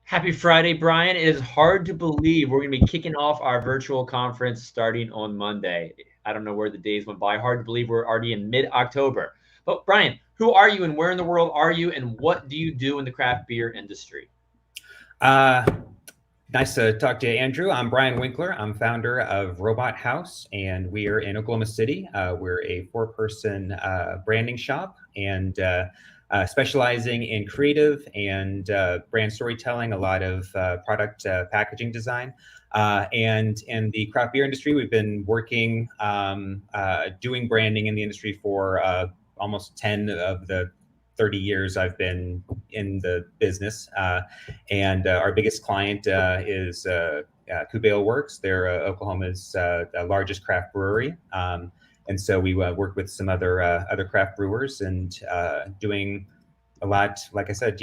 Happy Friday, Brian. It is hard to believe we're going to be kicking off our virtual conference starting on Monday. I don't know where the days went by. Hard to believe we're already in mid-October. But Brian, who are you and where in the world are you and what do you do in the craft beer industry? Uh, Nice to talk to you, Andrew. I'm Brian Winkler. I'm founder of Robot House, and we are in Oklahoma City. We're a four-person branding shop and specializing in creative and brand storytelling, a lot of product packaging design. And in the craft beer industry, we've been working doing branding in the industry for almost 10 of the 30 years I've been in the business. And our biggest client is Keepin Works. They're Oklahoma's largest craft brewery. And so we work with some other craft brewers and doing a lot, like I said,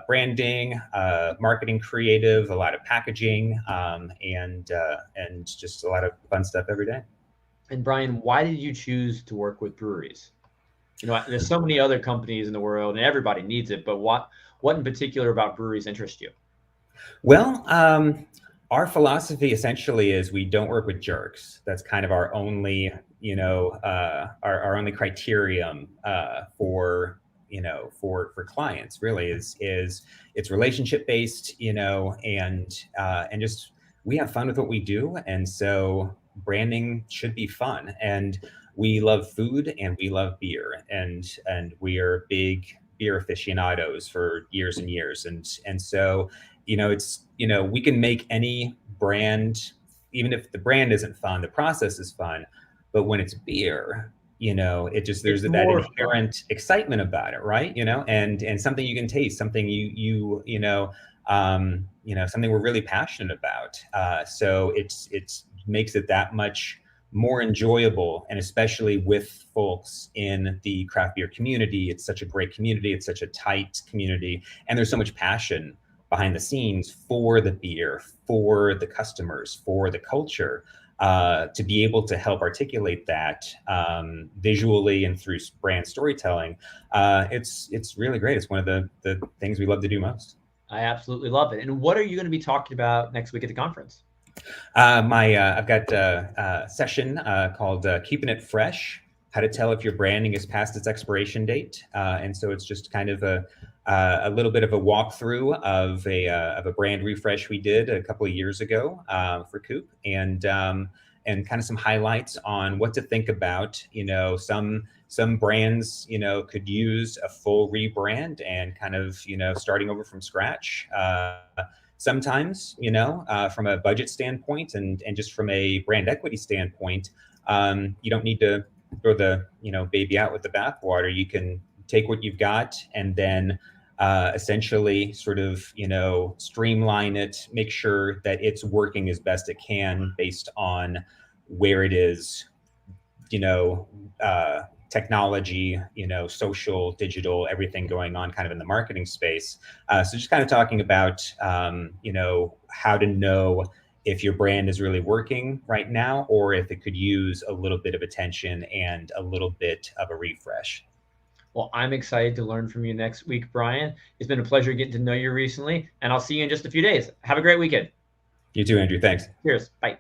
branding, marketing, creative, a lot of packaging, and just a lot of fun stuff every day. And Brian, why did you choose to work with breweries? There's so many other companies in the world and everybody needs it, but what in particular about breweries interest you? Well, our philosophy essentially is we don't work with jerks. That's kind of our only, our only criterion for clients. Really, is it's relationship based, and just we have fun with what we do, and so branding should be fun. And we love food and we love beer, and we are big beer aficionados for years and years, and so we can make any brand, even if the brand isn't fun, the process is fun. But when it's beer, there's It's that more fun. inherent excitement about it, right? And something you can taste, something something we're really passionate about. So it makes it that much more enjoyable, and especially with folks in the craft beer community. It's such a great community. It's such a tight community, and there's so much passion behind the scenes for the beer, for the customers, for the culture, to be able to help articulate that visually and through brand storytelling. It's really great. It's one of the things we love to do most. I absolutely love it. And what are you going to be talking about next week at the conference? I've got a session called Keeping It Fresh: How to Tell If Your Branding is Past Its Expiration Date. And so it's just kind of a little bit of a walkthrough of a brand refresh we did a couple of years ago for Coop, and kind of some highlights on what to think about. Some brands could use a full rebrand and kind of starting over from scratch. Sometimes, from a budget standpoint and just from a brand equity standpoint, you don't need to throw the baby out with the bathwater. You can take what you've got and then essentially sort of streamline it, make sure that it's working as best it can based on where it is, technology, social, digital, everything going on kind of in the marketing space. So just kind of talking about, how to know if your brand is really working right now, or if it could use a little bit of attention and a little bit of a refresh. Well, I'm excited to learn from you next week, Brian. It's been a pleasure getting to know you recently, and I'll see you in just a few days. Have a great weekend. You too, Andrew. Thanks. Cheers. Bye.